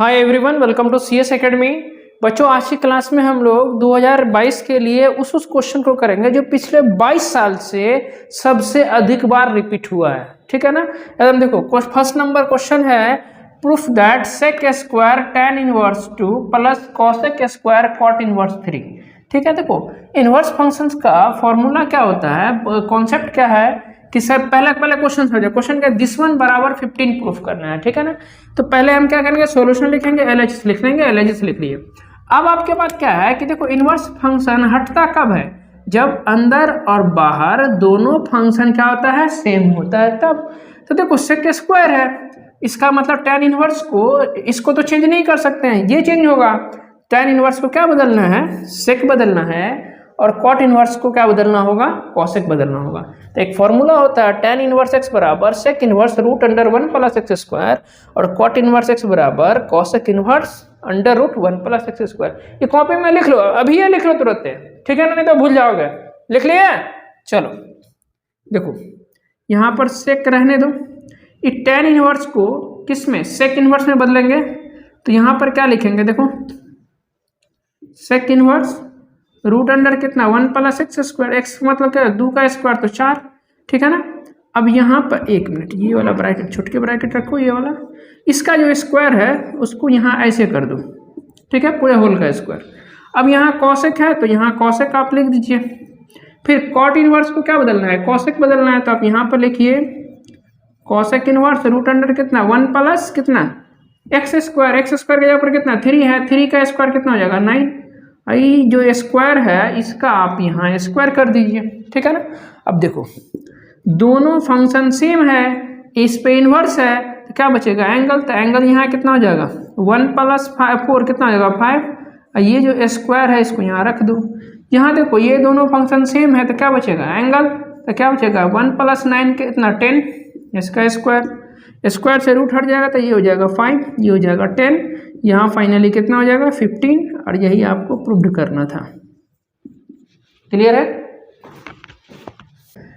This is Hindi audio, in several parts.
Hi everyone, welcome to CS academy. बच्चों, आज की क्लास में हम लोग 2022 के लिए उस क्वेश्चन को करेंगे जो पिछले 22 साल से सबसे अधिक बार रिपीट हुआ है। ठीक है ना। एकदम देखो, फर्स्ट नंबर क्वेश्चन है, proof that sec square tan inverse 2 plus cosec square cot inverse 3। ठीक है, देखो इनवर्स फंक्शंस का फॉर्मूला क्या होता है, कॉन्सेप्ट क्या है कि सर पहले क्वेश्चन हो जाए। क्वेश्चन क्या, दिस वन बराबर 15 प्रूफ करना है। ठीक है ना। तो पहले हम क्या करेंगे, सॉल्यूशन लिखेंगे, एलएचएस लिख लेंगे, एलएचएस लिख लिए। अब आपके पास क्या है कि देखो इनवर्स फंक्शन हटता कब है, जब अंदर और बाहर दोनों फंक्शन क्या होता है, सेम होता है तब। तो देखो सेक स्क्वायर है, इसका मतलब tan इनवर्स को, इसको तो चेंज नहीं कर सकते हैं, ये चेंज होगा। tan इनवर्स को क्या बदलना है, सेक बदलना है, और कॉट इनवर्स को क्या बदलना होगा, कॉसेक बदलना होगा। तो एक फॉर्मूला होता है tan इनवर्स x बराबर sec inverse root under 1 plus x square, और कॉट इनवर्स x बराबर cosec inverse under root 1 plus x square. ये कॉपी में लिख लो, अभी ये लिख लो तुरंत। ठीक है ना, नहीं तो भूल जाओगे। लिख लिया, चलो देखो यहाँ पर सेक रहने दो। ये tan इनवर्स को किस में, सेक इनवर्स में बदलेंगे। तो यहाँ पर क्या लिखेंगे, देखो सेक इनवर्स रूट अंडर कितना 1 प्लस एक्स स्क्वायर, एक्स मतलब क्या, 2 का स्क्वायर तो 4। ठीक है ना। अब यहाँ पर एक मिनट, ये वाला ब्रैकेट छोटे ब्रैकेट रखो, ये वाला, इसका जो स्क्वायर है उसको यहाँ ऐसे कर दो। ठीक है, पूरे होल का स्क्वायर। अब यहाँ कॉसेक है तो यहाँ कॉसेक आप लिख दीजिए। फिर कॉट इनवर्स को क्या बदलना है, कॉसेक बदलना है, तो आप यहाँ पर लिखिए कॉसेक इनवर्स रूट अंडर कितना 1 प्लस कितना एक्स स्क्वायर, एक्स स्क्वायर के जगह पर कितना 3 है, 3 का स्क्वायर कितना हो जाएगा 9। आई जो स्क्वायर है इसका आप यहाँ स्क्वायर कर दीजिए। ठीक है ना। अब देखो दोनों फंक्शन सेम है, इस पे इनवर्स है, तो क्या बचेगा एंगल। तो एंगल यहाँ कितना हो जाएगा 1 प्लस 4 कितना हो जाएगा 5। ये जो स्क्वायर है इसको यहाँ रख दो। यहाँ देखो ये दोनों फंक्शन सेम है तो क्या बचेगा एंगल, तो क्या बचेगा 1 प्लस 9 कितना 10, इसका स्क्वायर, स्क्वायर से रूट हट जाएगा तो ये हो जाएगा 5, ये हो जाएगा 10, यहाँ फाइनली कितना हो जाएगा 15। और यही आपको प्रूव करना था। क्लियर है।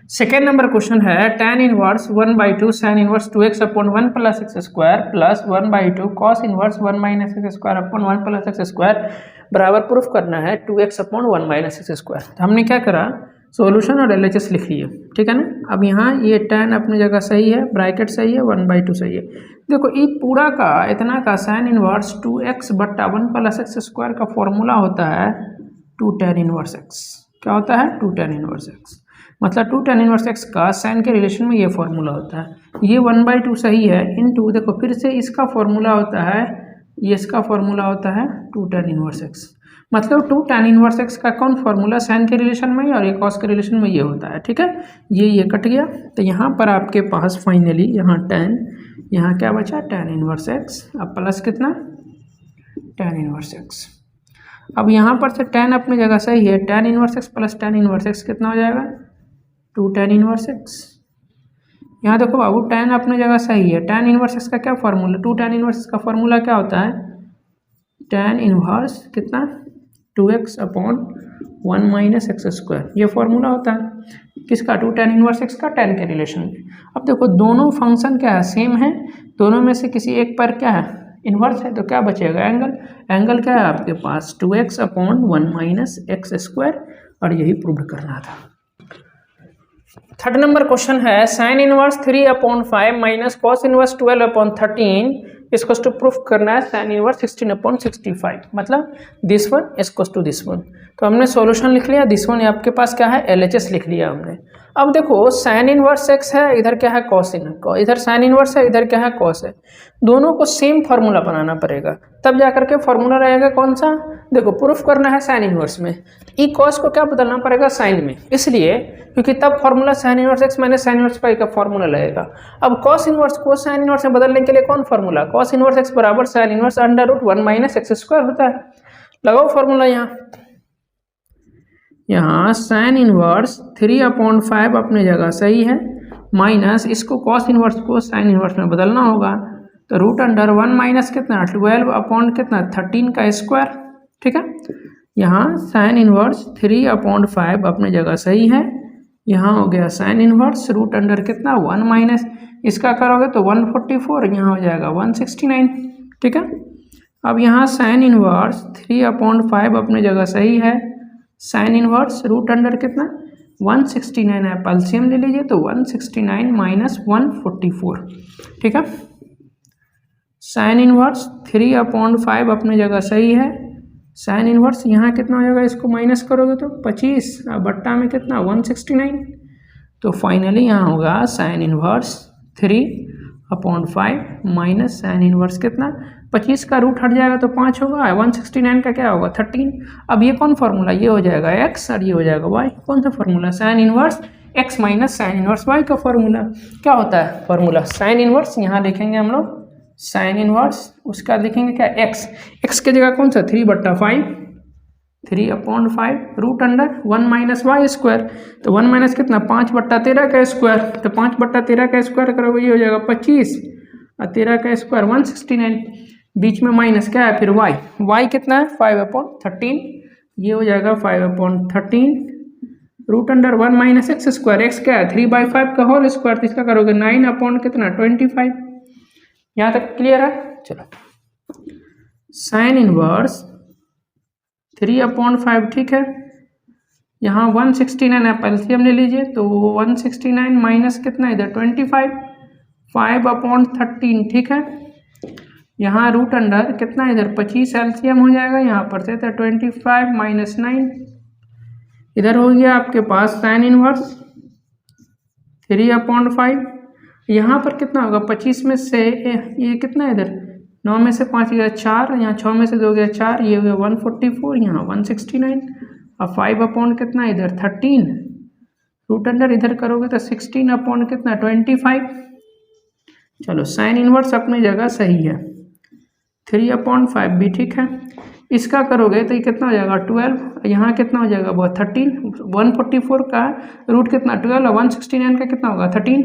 सेकेंड नंबर क्वेश्चन है, tan inverse 1/2 sin inverse 2x upon 1 plus x square plus 1/2 cos inverse 1 minus x square upon 1 plus x square बराबर प्रूफ करना है 2x upon 1 minus x square. तो हमने क्या करा, सॉल्यूशन और एलएचएस लिख लिए। ठीक है ना। अब यहाँ ये tan अपनी जगह सही है, ब्रैकेट सही है, 1/2 सही है। देखो ये पूरा का इतना का साइन इनवर्स 2x बट्टा 1 प्लस एक्स स्क्वायर का फॉर्मूला होता है 2 tan इनवर्स x। क्या होता है 2 tan इनवर्स x, मतलब 2 tan इनवर्स x का साइन के रिलेशन में ये फॉर्मूला होता है। ये 1/2 सही है, इनटू देखो फिर से इसका फॉर्मूला होता है, ये इसका फॉर्मूला होता है 2 tan इनवर्स x। मतलब 2 tan इनवर्स x का कौन फॉर्मूला, साइन के रिलेशन में, और ये कॉस के रिलेशन में ये होता है। ठीक है, ये कट गया। तो यहाँ पर आपके पास फाइनली यहाँ tan, यहाँ क्या बचा tan इनवर्स x, अब प्लस कितना tan इनवर्स x। अब यहाँ पर से tan अपनी जगह सही है, tan inverse x plus tan inverse x कितना हो जाएगा 2 tan इनवर्स x। यहाँ देखो बाबू tan अपनी जगह सही है, tan इनवर्स x का क्या फॉर्मूला, 2 tan इनवर्स x का फॉर्मूला क्या होता है, tan इनवर्स कितना 2x upon 1 minus x square, ये फॉर्मूला होता है किसका, 2 tan इनवर्स x का tan के रिलेशन में। अब देखो दोनों फंक्शन क्या है, सेम है, दोनों में से किसी एक पर क्या है इनवर्स है, तो क्या बचेगा एंगल। एंगल क्या है आपके पास 2x upon 1 minus x square, और यही प्रूव करना था। थर्ड नंबर क्वेश्चन है, sine inverse 3 upon 5 minus cos inverse 12 upon 13 इसको टू प्रूफ करना है साइन इनवर्स 16 अपॉन 65, मतलब दिस वन इसको टू दिस वन। तो हमने सॉल्यूशन लिख लिया, दिस वन आपके पास क्या है एलएचएस लिख लिया हमने। अब देखो साइन इनवर्स एक्स है, इधर क्या है कॉस इनवर्स, इधर साइन इनवर्स है, इधर क्या है कॉस है, दोनों को सेम फार्मूला बनाना पड़ेगा, तब जाकर के फार्मूला रहेगा कौन सा, देखो प्रूफ करना है साइन इनवर्स में, ई कॉस को क्या बदलना पड़ेगा साइन में, इसलिए क्योंकि तब formula sine inverse x minus sine inverse pi का फॉर्मूला लगेगा। अब कॉस इनवर्स को साइन इनवर्स में बदलने के लिए कौन फॉर्मूला, कॉस इनवर्स एक्स बराबर sine inverse under root 1 minus x square होता है। लगाओ फॉर्मूला यहाँ साइन इनवर्स 3 अपॉन 5 अपने जगह सही है, माइनस इसको कॉस इनवर्स को साइन इनवर्स में बदलना होगा, तो रूट अंडर 1 माइनस कितना 12 अपॉन कितना 13 का स्क्वायर। ठीक है, यहाँ साइन इनवर्स 3 अपॉन 5 अपने जगह सही है, यहाँ हो गया साइन इनवर्स रूट अंडर कितना 1 माइनस इसका करोगे तो 144, यहाँ हो जाएगा 169। ठीक है, अब यहाँ साइन इनवर्स 3/5 अपने जगह सही है। साइन इनवर्स रूट अंडर कितना 169 है, एलसीएम ले लीजिए तो 169 माइनस 144, ठीक है। साइन इनवर्स 3/5 अपने जगह सही है। साइन इनवर्स यहाँ कितना हो जाएगा, इसको माइनस करोगे तो 25, बट्टा में कितना 169, तो फाइनली यहाँ होगा sine inverse 3/5 minus sine inverse कितना 25 का रूट हट जाएगा तो 5 होगा, 169 का क्या होगा 13। अब ये कौन फार्मूला, ये हो जाएगा x और ये हो जाएगा y। कौन सा formula, sine inverse x minus sine inverse y का फार्मूला। क्या होता है फार्मूला, साइन इनवर्स यहाँ लिखेंगे हम लोग साइन इनवर्स, उसका लिखेंगे क्या x की जगह कौन सा 3/5, 3/5 root under 1 minus y square, तो 1 माइनस कितना 5/13 का स्क्वायर, तो 5/13 का स्क्वायर करोगे ये हो जाएगा 25 और 13 का स्क्वायर 169, बीच में माइनस क्या है फिर y कितना है 5/13, ये हो जाएगा 5/13 root under 1 minus x square, x क्या है 3/5 का होल स्क्वायर, तो इसका करोगे 9 कितना 25। यहाँ तक क्लियर है। चलो साइन इनवर्स 3/5, ठीक है। यहाँ 169 आप एलसीएम ले लीजिए तो 169 माइनस कितना इधर 25, 5/13, ठीक है। यहाँ रूट अंडर कितना इधर 25 एलसीएम हो जाएगा, यहाँ पर से तो 25 माइनस 9, इधर हो गया आपके पास साइन इनवर्स 3/5, यहाँ पर कितना होगा 25 में से ये कितना इधर 9 में से 5 गया 4, यहाँ 6 में से 2 गया 4, ये हो गया 144, यहाँ 169 और 5 कितना इधर 13, रूट अंडर इधर करोगे तो 16 कितना 25। चलो साइन इनवर्स अपनी जगह सही है, 3/5 भी ठीक है। इसका करोगे तो ये कितना हो जाएगा 12, यहाँ कितना हो जाएगा वो 13, 144 का रूट कितना 12 और 169 का कितना होगा 13,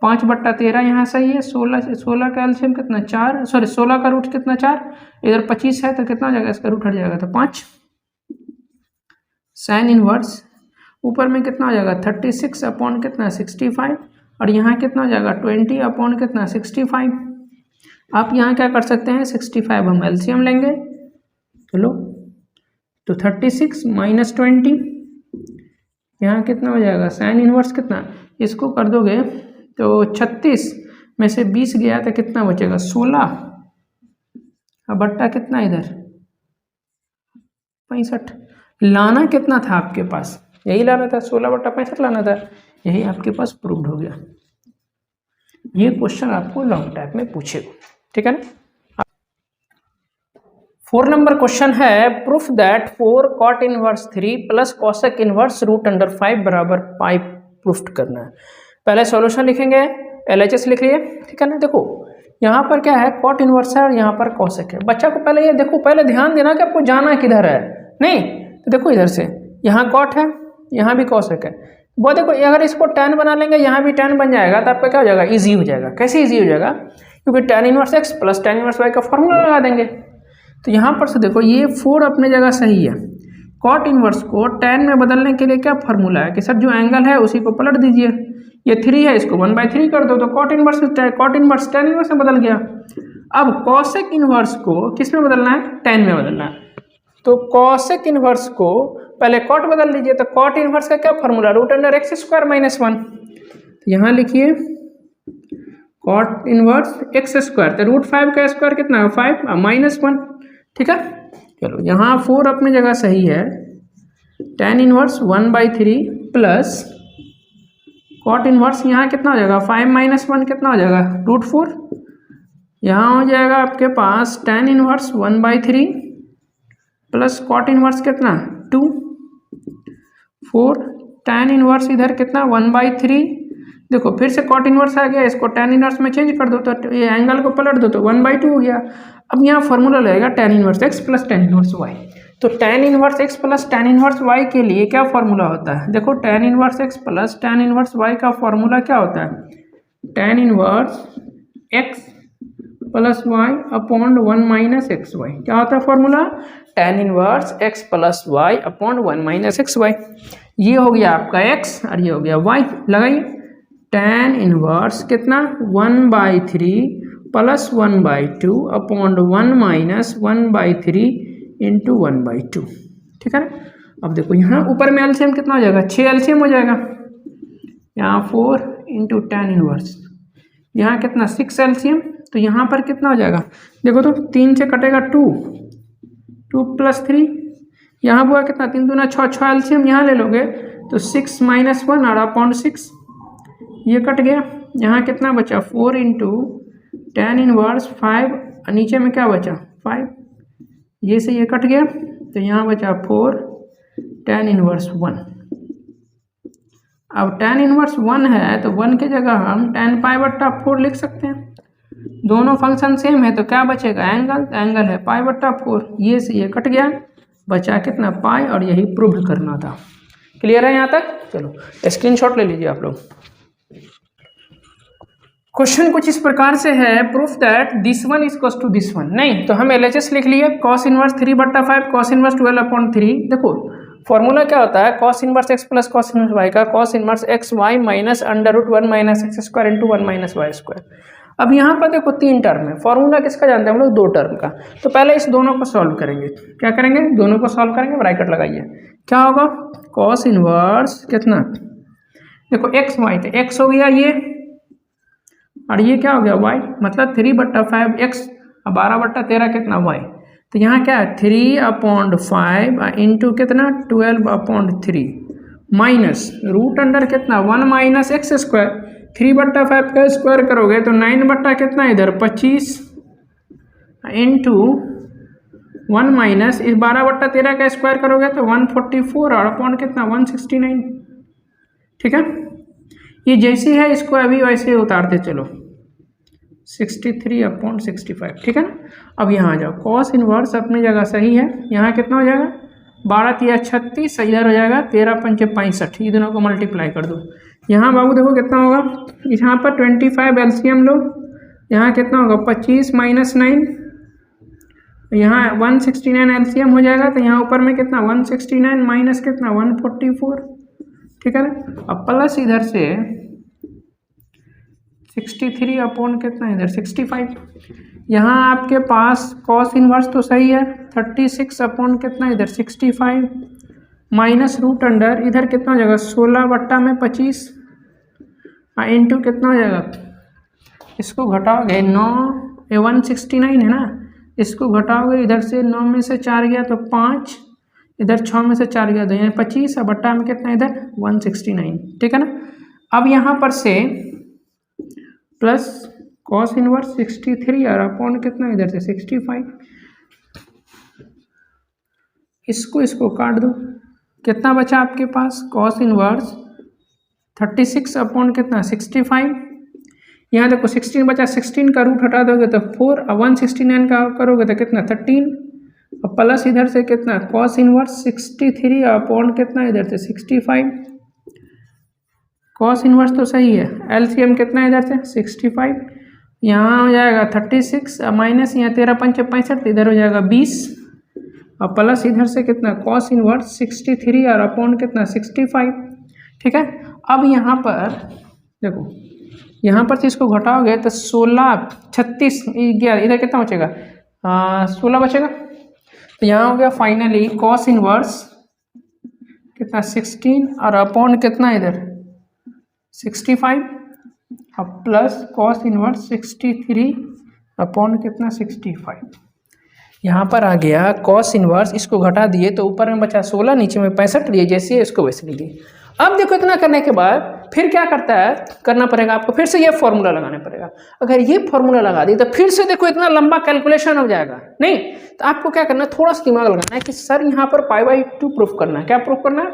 5/13 यहाँ सही है। 16 का एलसीएम कितना 4, सॉरी 16 का रूट कितना 4, इधर 25 है तो कितना हो जाएगा इसका रूट हट जाएगा तो 5। साइन इनवर्स ऊपर में कितना हो जाएगा 36 कितना 65 और यहाँ कितना हो जाएगा 20 कितना 65। आप यहाँ क्या कर सकते हैं 65 हम एलसीएम लेंगे, चलो तो 36 माइनस 20, यहाँ कितना हो जाएगा साइन इनवर्स कितना, इसको कर दोगे तो 36 में से 20 गया तो कितना बचेगा 16, अब बट्टा कितना इधर 65। लाना कितना था आपके पास, यही लाना था 16/65 लाना था, यही आपके पास प्रूव्ड हो गया। ये क्वेश्चन आपको लॉन्ग टाइप में पूछेगा, ठीक है ना। 4 नंबर क्वेश्चन है proof that 4 cot inverse 3 plus cosec inverse root under 5 बराबर 5 प्रूफ करना है। पहले सॉल्यूशन लिखेंगे, LHS लिख लिए, ठीक है ना। देखो यहाँ पर क्या है कॉट इनवर्स है और यहाँ पर कॉसेक है। बच्चा को पहले ये देखो, पहले ध्यान देना कि आपको जाना किधर है, नहीं तो देखो इधर से यहाँ कॉट है यहाँ भी कॉसेक है, वो देखो अगर इसको tan बना लेंगे यहाँ भी tan बन जाएगा तो आपका क्या हो जाएगा ईजी हो जाएगा। कैसे ईजी हो जाएगा, क्योंकि tan inverse x plus tan inverse y का फॉर्मूला लगा देंगे। तो यहाँ पर से देखो ये 4 अपने जगह सही है, कॉट इनवर्स को tan में बदलने के लिए क्या फॉर्मूला है कि सर जो एंगल है उसी को पलट दीजिए, ये 3 है इसको 1/3 कर दो तो कॉट इनवर्स tan इनवर्स में बदल गया। अब कॉसेक इनवर्स को किस में बदलना है, tan में बदलना है, तो कॉसेक इनवर्स को पहले कॉट बदल लीजिए, तो कॉट इनवर्स का क्या formula root under x square minus 1, तो यहाँ लिखिए कॉट इनवर्स एक्स स्क्वायर, तो रूट 5 का स्क्वायर कितना है 5 माइनस 1, ठीक है। चलो यहाँ 4 अपनी जगह सही है, tan inverse 1/3 plus cot inverse यहाँ कितना हो जाएगा 5 माइनस 1 कितना हो जाएगा रूट 4, यहाँ हो जाएगा आपके पास tan inverse 1/3 plus cot inverse कितना 2, 4 tan इनवर्स इधर कितना 1/3, देखो फिर से कॉट इनवर्स आ गया, इसको tan इनवर्स में चेंज कर दो तो ये एंगल को पलट दो तो 1/2 हो गया। अब यहाँ फॉर्मूला लगेगा tan inverse x plus tan inverse y, तो tan inverse x plus tan inverse y के लिए क्या फॉर्मूला होता है, देखो tan inverse x plus tan inverse y का फॉर्मूला क्या होता है, tan inverse x plus y upon 1 minus x y, क्या होता है formula tan inverse x plus y upon 1 minus x y. ये हो गया आपका x और ये हो गया y, लगाइए tan इनवर्स कितना 1/3 +1/2 अपॉन 1 माइनस 1/3 इंटू 1/2। ठीक है ना। अब देखो यहाँ ऊपर में एलसीएम कितना हो जाएगा, 6 एलसीएम हो जाएगा। यहाँ 4 इंटू 10 इनवर्स, यहाँ कितना 6 एलसीएम, तो यहाँ पर कितना हो जाएगा, देखो तो 3 से कटेगा 2 + 3, यहाँ हुआ कितना 3 दूना 6, 6 एलसीएम यहाँ ले लोगे तो 6 - 1 और अपॉन 6, ये कट गया। यहाँ कितना बचा 4 इंटू 10 इनवर्स 5, नीचे में क्या बचा 5, ये से ये कट गया तो यहाँ बचा 4 10 इनवर्स 1। अब 10 इनवर्स 1 है तो 1 की जगह हम 10π/4 लिख सकते हैं। दोनों फंक्शन सेम है तो क्या बचेगा एंगल, तो एंगल है π/4, ये से ये कट गया, बचा कितना पाई, और यही प्रूव करना था। क्लियर है यहाँ तक। चलो स्क्रीनशॉट ले लीजिए आप लोग। क्वेश्चन कुछ इस प्रकार से है, proof that this one is equal to this one. नहीं तो हम LHS लिख लिए, cos इनवर्स 3/5 cos इनवर्स 12/3। देखो फॉर्मूला क्या होता है, cos inverse x plus cos inverse y का cos inverse x y minus √1 minus x² into 1 minus y²। अब यहाँ पर देखो 3 टर्म है, फॉर्मूला किसका जानते हैं हम लोग, 2 टर्म का। तो पहले इस दोनों को सॉल्व करेंगे। क्या करेंगे, दोनों को सॉल्व करेंगे, ब्रैकेट लगाइए। क्या होगा cos इनवर्स कितना, देखो x y थे, x हो गया ये, और ये क्या हो गया y, मतलब 3/5 x, 12/13 कितना y। तो यहाँ क्या है 3/5 इंटू कितना 12/3 माइनस रूट अंडर कितना 1 माइनस x²। 3/5 का स्क्वायर करोगे तो 9 कितना इधर 25 इंटू 1 माइनस इस 12/13 का स्क्वायर करोगे तो 144 और अपॉन कितना 169। ठीक है, ये जैसी है इसको अभी वैसे उतारते चलो 63/65। ठीक है ना। अब यहाँ आ जाओ, cos इनवर्स अपनी जगह सही है, यहाँ कितना हो जाएगा 12 × 36, इधर हो जाएगा 13 × 5 = 65, ये दोनों को मल्टीप्लाई कर दो। यहाँ बाबू देखो कितना होगा, यहाँ पर 25 एलसीएम लो, यहाँ कितना होगा 25 - 9, यहाँ 169 एलसीएम हो जाएगा, तो यहाँ ऊपर में कितना 169 माइनस कितना 144। ठीक है ना। अब प्लस इधर से 63 अपॉन कितना इधर 65, यहाँ आपके पास cos इनवर्स तो सही है 36 अपॉन कितना इधर 65 माइनस रूट अंडर इधर कितना हो जाएगा 16/25 इंटू कितना हो जाएगा, इसको घटाओगे 9, 169 है ना, इसको घटाओगे इधर से 9 में से 4 गया तो 5, इधर 6 में से 4 गया तो यानी 25, बट्टा में कितना इधर 169। ठीक है ना। अब यहाँ पर से प्लस cos इनवर्स 63 और अपॉन कितना इधर से 65, इसको काट दो, कितना बचा आपके पास cos इनवर्स 36 अपॉन कितना 65, यहाँ देखो 16 बचा, 16 का रूट हटा दोगे तो 4, 169 का करोगे तो कितना 13, और प्लस इधर से कितना cos इनवर्स 63 अपॉन कितना इधर से 65, cos इनवर्स तो सही है, एलसीएम कितना इधर से 65, यहाँ हो जाएगा 36 माइनस यहाँ 13 × 5 = 65, इधर हो जाएगा 20, और प्लस इधर से कितना cos इनवर्स 63 और अपॉन कितना 65। ठीक है। अब यहाँ पर देखो, यहाँ पर से इसको घटाओगे तो 16, 36, 11, इधर कितना बचेगा 16 बचेगा। तो यहाँ हो गया फाइनली cos इनवर्स कितना 16 और अपॉन कितना इधर 65, अब प्लस cos इनवर्स 63 अपॉन कितना 65। यहाँ पर आ गया cos इनवर्स, इसको घटा दिए तो ऊपर में बचा 16, नीचे में 65 लिए, जैसे है इसको वैसे लिए। अब देखो इतना करने के बाद फिर क्या करना पड़ेगा आपको, फिर से ये फॉर्मूला लगाना पड़ेगा। अगर ये फॉर्मूला लगा दी तो फिर से देखो इतना लंबा कैलकुलेशन हो जाएगा, नहीं तो आपको क्या करना है थोड़ा सा दिमाग लगाना है कि सर यहाँ पर π/2 प्रूफ करना है। क्या प्रूफ करना है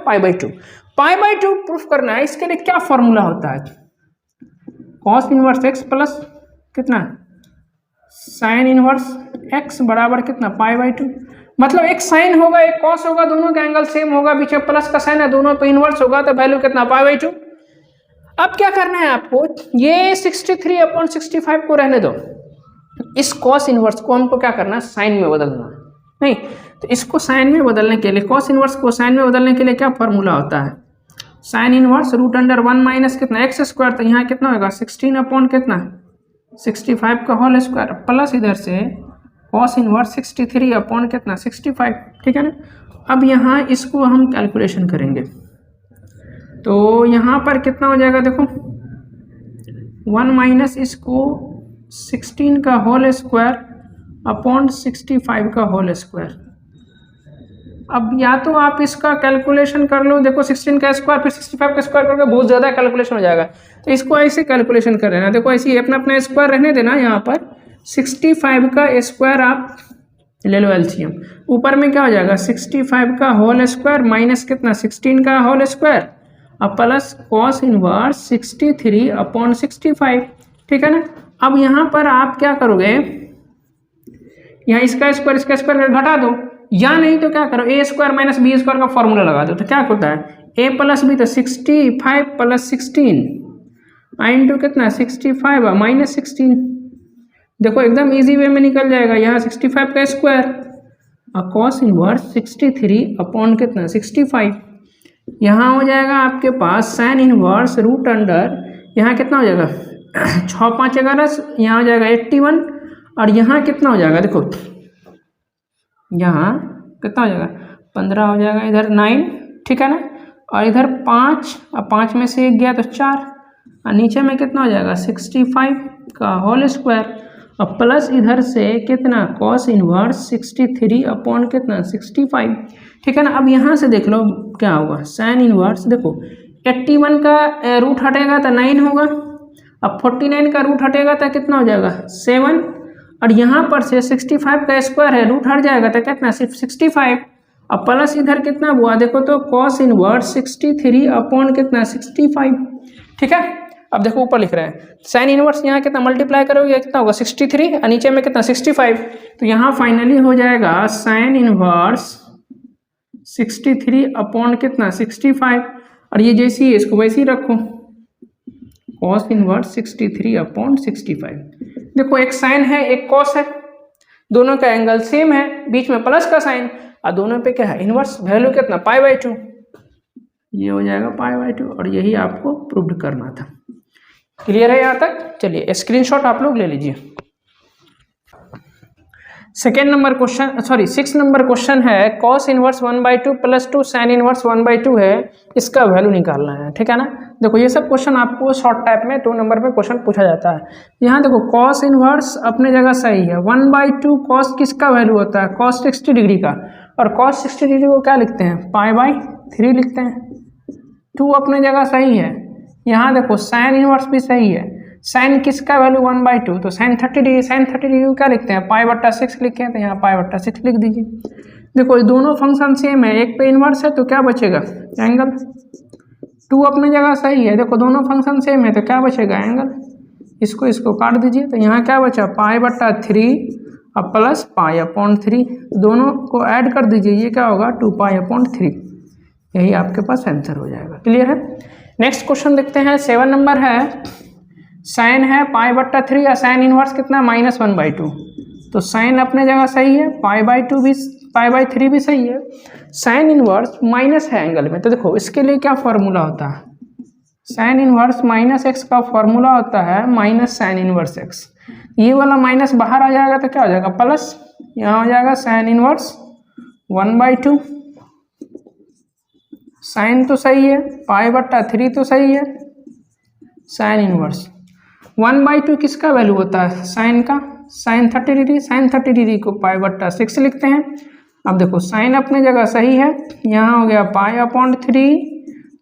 π/2 प्रूफ करना है। इसके लिए क्या फॉर्मूला होता है, cos इनवर्स x प्लस कितना sin इनवर्स x बराबर कितना π/2, मतलब एक साइन होगा एक cos होगा, दोनों का एंगल सेम होगा, बीच में प्लस का साइन है, दोनों पे इनवर्स होगा तो वैल्यू कितना π/2। अब क्या करना है आपको, ये 63/65 को रहने दो, इस cos इनवर्स को हमको क्या करना है साइन में बदलना है। नहीं तो इसको साइन में बदलने के लिए, cos इनवर्स को साइन में बदलने के लिए क्या फॉर्मूला होता है, sine inverse root under 1 minus कितना x², तो यहाँ कितना होगा 16 अपॉन कितना 65 का होल स्क्वायर प्लस इधर से कॉस इनवर्स 63 अपॉन कितना 65, ठीक है ना। अब यहाँ इसको हम कैलकुलेशन करेंगे तो यहाँ पर कितना हो जाएगा, देखो 1 माइनस इसको 16 का होल स्क्वायर अपॉन 65 का होल स्क्वायर। अब या तो आप इसका कैलकुलेशन कर लो, देखो 16 का स्क्वायर फिर 65 का स्क्वायर करके बहुत ज़्यादा कैलकुलेशन हो जाएगा, तो इसको ऐसे कैलकुलेशन कर लेना। देखो ऐसे ही अपना अपना स्क्वायर रहने देना, यहाँ पर 65 का स्क्वायर आप ले लो एलसीएम, ऊपर में क्या हो जाएगा 65 का होल स्क्वायर माइनस कितना 16 का होल स्क्वायर अब प्लस कॉस इनवर्स 63 अपॉन 65, ठीक है ना। अब यहाँ पर आप क्या करोगे, यहाँ इसका स्क्वायर घटा दो, या नहीं तो क्या करो ए स्क्वायर माइनस बी स्क्वायर का फॉर्मूला लगा दो, तो क्या होता है ए प्लस बी, तो 65 प्लस 16 इंटू कितना 65 माइनस 16। देखो एकदम इजी वे में निकल जाएगा, यहाँ 65 का स्क्वायर और कॉस इनवर्स 63 अपॉन कितना 65, यहाँ हो जाएगा आपके पास साइन इनवर्स रूट अंडर, यहाँ कितना हो जाएगा 6 5 11, यहाँ हो जाएगा 81 और यहाँ कितना हो जाएगा, देखो यहाँ कितना हो जाएगा 15 हो जाएगा, इधर 9, ठीक है ना, और इधर 5 और 5 में से 1 गया तो 4 और नीचे में कितना हो जाएगा 65 का होल स्क्वायर और प्लस इधर से कितना कॉस इनवर्स 63 अपॉन कितना 65, ठीक है ना। अब यहाँ से देख लो क्या होगा साइन इनवर्स, देखो 81 का रूट हटेगा तो 9 होगा, अब 49 का रूट हटेगा तो कितना हो जाएगा 7 और यहाँ पर से 65 का स्क्वायर है रूट हट जाएगा तो कितना सिर्फ 65, अब प्लस इधर कितना हुआ देखो तो कॉस इनवर्स 63 अपॉन कितना 65, ठीक है। अब देखो ऊपर लिख रहे हैं साइन इनवर्स, यहाँ कितना मल्टीप्लाई करोगे कितना होगा 63 और नीचे में कितना 65, तो यहाँ फाइनली हो जाएगा साइन इनवर्स 63 अपॉन कितना 65 और ये जैसी है इसको वैसे ही रखो कॉस इनवर्स 63 अपॉन 65। देखो एक साइन है एक कॉस है, दोनों का एंगल सेम है, बीच में प्लस का साइन और दोनों पे क्या है इनवर्स, वैल्यू कितना π/2, ये हो जाएगा π/2 और यही आपको प्रूव करना था। क्लियर है यहाँ तक, चलिए स्क्रीनशॉट आप लोग ले लीजिए। Second number question, sorry 6 number question है cos inverse 1/2 plus 2 sine inverse 1/2 है, इसका वैल्यू निकालना है, ठीक है ना। देखो ये सब क्वेश्चन आपको शॉर्ट टाइप में 2 नंबर पे क्वेश्चन पूछा जाता है। यहाँ देखो कॉस इनवर्स अपने जगह सही है, 1/2 कॉस किसका वैल्यू होता है कॉस 60 डिग्री का, और कॉस 60 डिग्री को क्या लिखते हैं π/3 लिखते हैं, 2 अपने जगह सही है। यहाँ देखो साइन इनवर्स भी सही है, साइन किसका वैल्यू 1/2 तो साइन 30 डिग्री, साइन 30 डिग्री को क्या लिखते हैं π/6 लिखे हैं, तो यहाँ π/6 लिख दीजिए। देखो ये दोनों फंक्शन सेम है, एक पे इनवर्स है तो क्या बचेगा एंगल, 2 अपने जगह सही है, देखो दोनों फंक्शन सेम है तो क्या बचेगा एंगल, इसको काट दीजिए, तो यहाँ क्या बचा π/3 और प्लस π/3, दोनों को ऐड कर दीजिए, ये क्या होगा 2π/3, यही आपके पास आंसर हो जाएगा। क्लियर है। नेक्स्ट क्वेश्चन देखते हैं, 7 नंबर है, साइन है π/3 या साइन इनवर्स कितना -1/2, तो साइन अपने जगह सही है, π/2 भी π/3 भी सही है, साइन इनवर्स माइनस है एंगल में, तो देखो इसके लिए क्या फॉर्मूला होता है, साइन इनवर्स -x का फॉर्मूला होता है माइनस साइन इनवर्स x, ये वाला माइनस बाहर आ जाएगा तो क्या हो जाएगा प्लस, यहाँ हो जाएगा साइन इनवर्स 1/2, साइन तो सही है, π/3 तो सही है, साइन इनवर्स 1/2 किसका वैल्यू होता है साइन का, साइन 30 डिग्री, साइन 30 डिग्री को π/6 लिखते हैं। अब देखो साइन अपने जगह सही है, यहाँ हो गया π/3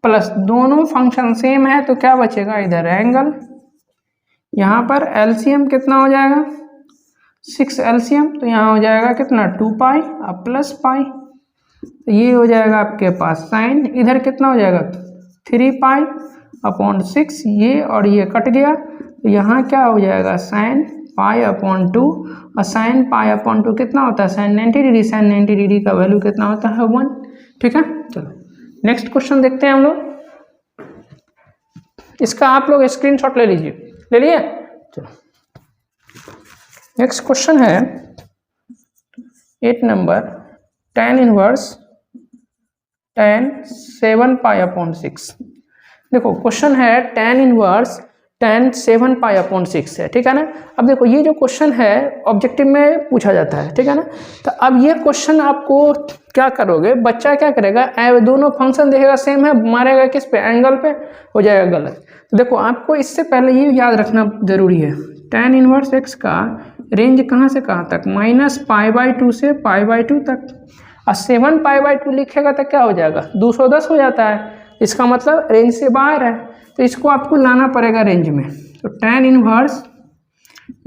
प्लस दोनों फंक्शन सेम है तो क्या बचेगा इधर एंगल, यहाँ पर एलसीएम कितना हो जाएगा 6 एलसीएम, तो यहाँ हो जाएगा कितना 2π और प्लस पाई, तो ये हो जाएगा आपके पास साइन, इधर कितना हो जाएगा 3π/6, ये और ये कट गया, तो यहाँ क्या हो जाएगा साइन π/2 और साइन π/2 कितना होता है साइन 90 डिग्री, साइन 90 डिग्री का वैल्यू कितना होता है 1, ठीक है। चलो नेक्स्ट क्वेश्चन देखते हैं हम लोग, इसका आप लोग स्क्रीनशॉट ले लीजिए, ले लिए। चलो नेक्स्ट क्वेश्चन है 8 नंबर, tan इनवर्स tan 7π/6। देखो क्वेश्चन है tan inverse tan 7 pi upon 6 है, ठीक है ना। अब देखो ये जो क्वेश्चन है ऑब्जेक्टिव में पूछा जाता है, ठीक है ना। तो अब ये क्वेश्चन आपको क्या करोगे, बच्चा क्या करेगा, दोनों फंक्शन देखेगा सेम है, मारेगा किस पे, एंगल पे, हो जाएगा गलत। तो देखो आपको इससे पहले ये याद रखना जरूरी है, tan इनवर्स x का रेंज कहाँ से कहाँ तक, -π/2 से π/2 तक। और 7 π/2 लिखेगा तो क्या हो जाएगा, 210 हो जाता है, इसका मतलब रेंज से बाहर है, तो इसको आपको लाना पड़ेगा रेंज में। तो tan इनवर्स,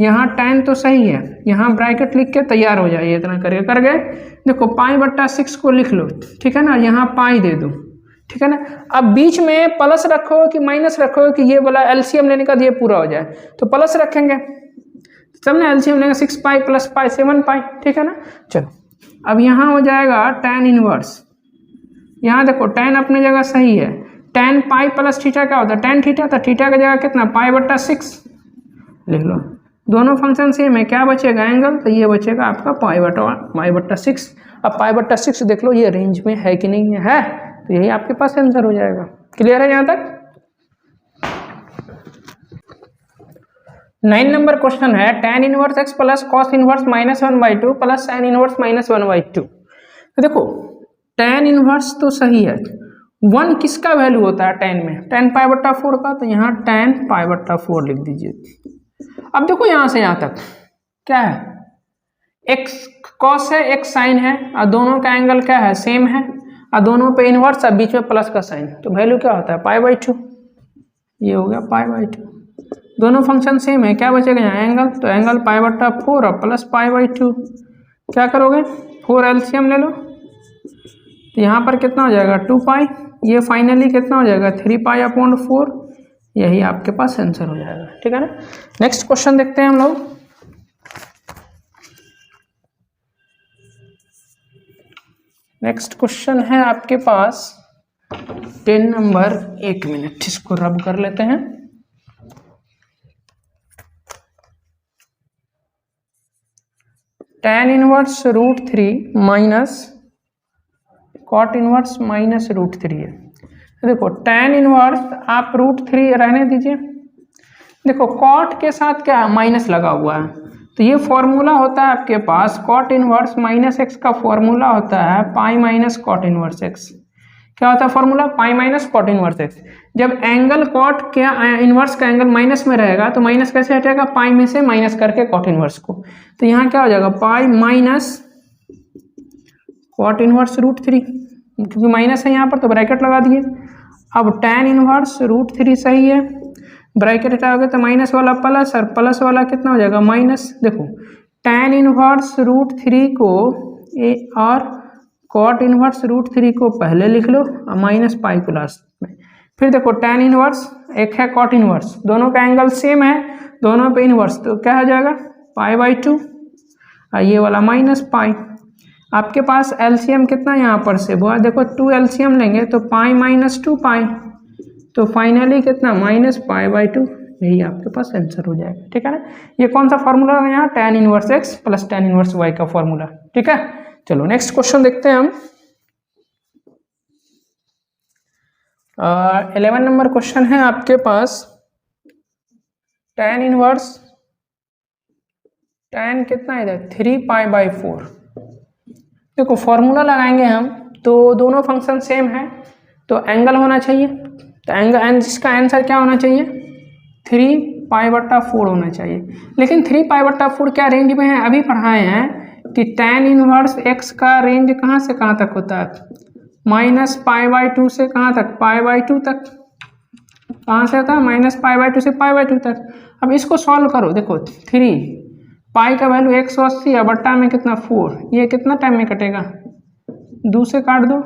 यहाँ tan तो सही है, यहाँ ब्रैकेट लिख के तैयार हो जाइए, इतना करके कर गए। देखो π/6 को लिख लो, ठीक है ना, यहाँ पाई दे दो, ठीक है ना। अब बीच में प्लस रखो कि माइनस रखो कि ये वाला एलसीएम लेने का ये पूरा हो जाए, तो प्लस रखेंगे, तब ना एलसीएम लेंगे 6 पाई प्लस पाई 7 पाई, ठीक है ना। चलो अब यहाँ हो जाएगा tan इनवर्स, यहाँ देखो tan अपने जगह सही है, tan पाई प्लस थीटा क्या होता है, tan थीटा, तो थीटा की जगह कितना, π/6 लिख लो। दोनों फंक्शन सेम है, क्या बचेगा, एंगल, तो ये बचेगा आपका π/6। अब π/6 देख लो ये रेंज में है कि नहीं है, तो यही आपके पास आंसर हो जाएगा। क्लियर है यहाँ तक। 9 नंबर क्वेश्चन है, tan inverse x plus cos inverse -1/2 plus sin inverse -1/2। तो देखो tan इनवर्स तो सही है, 1 किसका वैल्यू होता है tan में, tan π/4 का, तो यहाँ tan π/4 लिख दीजिए। अब देखो यहाँ से यहाँ तक क्या है, x cos है, x sin है, और दोनों का एंगल क्या है, सेम है, और दोनों पे इनवर्स, और बीच में प्लस का साइन, तो वैल्यू क्या होता है, π/2, ये हो गया π/2। दोनों फंक्शन सेम है, क्या बचेगा यहाँ, एंगल, तो एंगल π/4 और प्लस π/2, क्या करोगे, 4 एलसीएम ले लो, तो यहाँ पर कितना हो जाएगा 2 पाई, ये फाइनली कितना हो जाएगा 3 π/4, यही आपके पास आंसर हो जाएगा, ठीक है ना। नेक्स्ट क्वेश्चन देखते हैं हम लोग। नेक्स्ट क्वेश्चन है आपके पास 10 नंबर, 1 मिनट इसको रब कर लेते हैं। tan inverse √3 minus cot inverse -√3 है। देखो tan इनवर्स आप √3 रहने दीजिए, देखो cot के साथ क्या है, माइनस लगा हुआ है, तो ये फॉर्मूला होता है आपके पास cot इनवर्स -x का फॉर्मूला होता है pi minus cot inverse x। क्या होता है formula, pi minus cot inverse x। जब एंगल cot के इनवर्स का एंगल माइनस में रहेगा तो माइनस कैसे हटेगा, पाई में से माइनस करके cot इनवर्स को, तो यहाँ क्या हो जाएगा पाई माइनस cot इनवर्स √3, क्योंकि माइनस है यहाँ पर तो ब्रैकेट लगा दिए। अब tan इनवर्स √3 सही है, ब्रैकेट हटाओगे तो माइनस वाला प्लस, और प्लस वाला कितना हो जाएगा माइनस। देखो tan इनवर्स √3 को और cot इनवर्स √3 को पहले लिख लो और माइनस पाई को लास्ट में। फिर देखो tan इनवर्स, एक है cot इनवर्स, दोनों का एंगल सेम है, दोनों पे इनवर्स, तो क्या हो जाएगा π/2, और ये वाला माइनस पाई। आपके पास एलसीएम कितना यहाँ पर से हुआ, देखो 2 एलसीएम लेंगे तो पाई माइनस 2 पाई, तो फाइनली कितना -π/2, यही आपके पास आंसर हो जाएगा, ठीक है ना। ये कौन सा फॉर्मूला है यहाँ, tan inverse x plus tan inverse y का फॉर्मूला, ठीक है। चलो नेक्स्ट क्वेश्चन देखते हैं हम। 11 नंबर क्वेश्चन है आपके पास, tan इनवर्स, tan कितना है इधर 3 π/4। देखो फॉर्मूला लगाएंगे हम, तो दोनों फंक्शन सेम है, तो एंगल होना चाहिए, तो एंगल जिसका आंसर क्या होना चाहिए 3 π/4 होना चाहिए। लेकिन 3 π/4 क्या रेंज में है, अभी पढ़ाए हैं कि tan इनवर्स x का रेंज कहाँ से कहाँ तक होता है, -π/2 से कहाँ तक, π/2 तक। कहाँ से होता है, -π/2 से π/2 तक। अब इसको सॉल्व करो, देखो 3 पाई का वैल्यू 180 है, बट्टा में कितना 4, ये कितना टाइम में कटेगा, 2 से काट दो,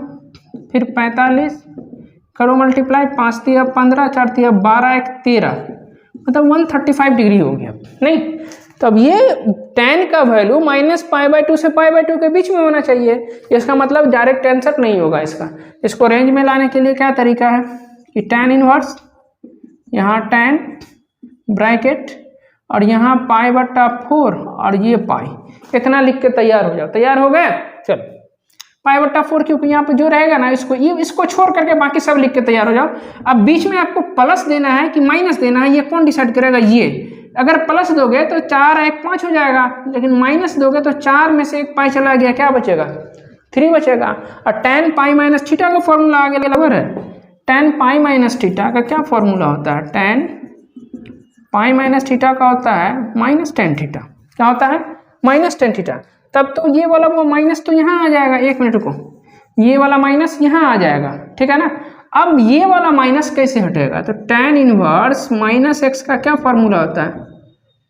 फिर 45 करो मल्टीप्लाई, 5 × 15, 4 × 12, 1 13, मतलब 135 डिग्री हो गया नहीं। तो अब ये tan का वैल्यू -π/2 से π/2 के बीच में होना चाहिए, इसका मतलब डायरेक्ट आंसर नहीं होगा इसका। इसको रेंज में लाने के लिए क्या तरीका है कि tan इनवर्स, यहाँ tan ब्रैकेट, और यहाँ π/4 और ये पाई, इतना लिख के तैयार हो जाओ। तैयार हो गए, चलो π/4, क्योंकि यहाँ पे जो रहेगा ना इसको छोड़ करके बाकी सब लिख के तैयार हो जाओ। अब बीच में आपको प्लस देना है कि माइनस देना है, ये कौन डिसाइड करेगा? ये। अगर प्लस दोगे तो 4 1 5 हो जाएगा, लेकिन माइनस दोगे तो 4 में से 1 पाई चला गया, क्या बचेगा? 3 बचेगा। और tan पाई माइनस थीटा का फॉर्मूला आगे बराबर है। tan पाई माइनस थीटा का क्या फॉर्मूला होता है? tan पाई माइनस थीटा का होता है माइनस टेन थीटा। क्या होता है? Minus tan theta. तब तो ये वाला वो माइनस तो यहाँ आ जाएगा, 1 मिनट को, ये वाला माइनस यहाँ आ जाएगा, ठीक है ना। अब ये वाला माइनस कैसे हटेगा? तो tan इनवर्स माइनस एक्स का क्या फॉर्मूला होता है?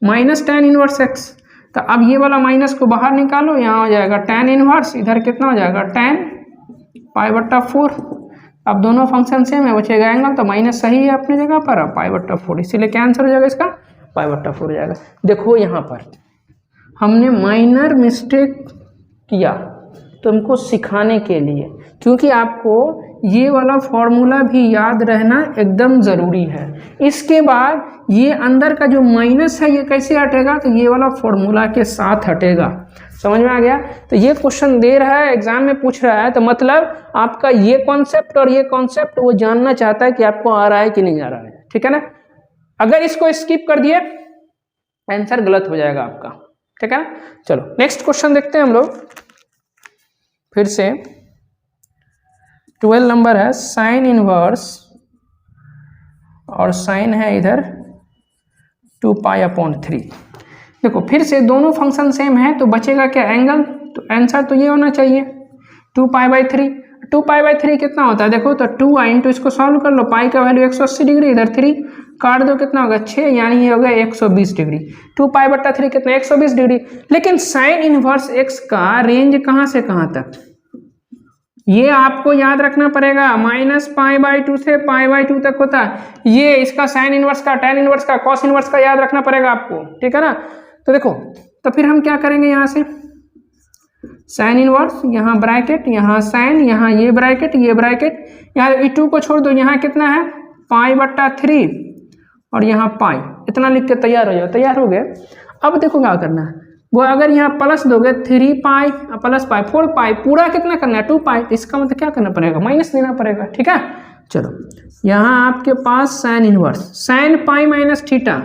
Minus tan inverse x. तो अब ये वाला माइनस को बाहर निकालो, यहाँ हो जाएगा tan इनवर्स, इधर कितना हो जाएगा? tan π/4। अब दोनों फंक्शन सेम है, बचेगा एंगल, तो माइनस सही है अपनी जगह पर, π/4, इसीलिए क्या आंसर हो जाएगा इसका? π/4 हो जाएगा। देखो यहाँ पर हमने माइनर मिस्टेक किया तुमको सिखाने के लिए, क्योंकि आपको ये वाला फॉर्मूला भी याद रहना एकदम ज़रूरी है। इसके बाद ये अंदर का जो माइनस है ये कैसे हटेगा? तो ये वाला फॉर्मूला के साथ हटेगा। समझ में आ गया? तो ये क्वेश्चन दे रहा है, एग्जाम में पूछ रहा है, तो मतलब आपका ये कॉन्सेप्ट और ये कॉन्सेप्ट वो जानना चाहता है कि आपको आ रहा है कि नहीं आ रहा है, ठीक है ना। अगर इसको स्किप कर दिए आंसर गलत हो जाएगा आपका, ठीक है ना। चलो नेक्स्ट क्वेश्चन देखते हैं हम लोग फिर से। 12 नंबर है साइन इनवर्स, और साइन है इधर 2π/3। देखो फिर से दोनों फंक्शन सेम है, तो बचेगा क्या? एंगल। तो आंसर तो ये होना चाहिए 2π/3। 2π/3 कितना होता है? देखो तो 2 इंटू इसको सॉल्व कर लो, पाई का वैल्यू 180 डिग्री, इधर 3 काट दो, कितना होगा? 6, यानी ये होगा 120 डिग्री। 2π/3 कितना? 120 डिग्री। लेकिन साइन इनवर्स एक्स का रेंज कहाँ से कहाँ तक, ये आपको याद रखना पड़ेगा। -π/2 से π/2 तक होता है ये, इसका साइन इनवर्स का, tan इनवर्स का, कॉस इनवर्स का याद रखना पड़ेगा आपको, ठीक है ना। तो देखो, तो फिर हम क्या करेंगे? यहाँ से साइन इनवर्स, यहाँ ब्रैकेट, यहाँ साइन, यहाँ ये ब्रैकेट, ये ब्रैकेट, यहाँ e2 को छोड़ दो, यहाँ कितना है? π/3, और यहाँ पाई, इतना लिख के तैयार हो जाओ। तैयार हो गए। अब देखो क्या करना है, वो अगर यहाँ प्लस दोगे 3 पाई प्लस पाई 4 पाई, पूरा कितना करना है? 2 पाई। इसका मतलब क्या करना पड़ेगा? माइनस देना पड़ेगा, ठीक है। चलो यहाँ आपके पास sine inverse, sine pi minus theta,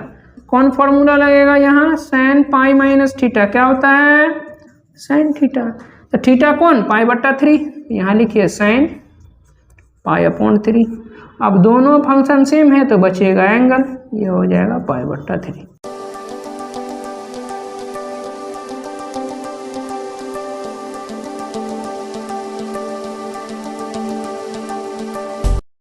कौन फॉर्मूला लगेगा यहाँ? साइन पाई माइनस थीटा क्या होता है? Sine theta. तो थीटा कौन? π/3, यहाँ लिखिए साइन π/3। अब दोनों फंक्शन सेम है तो बचेगा एंगल, ये हो जाएगा π/3।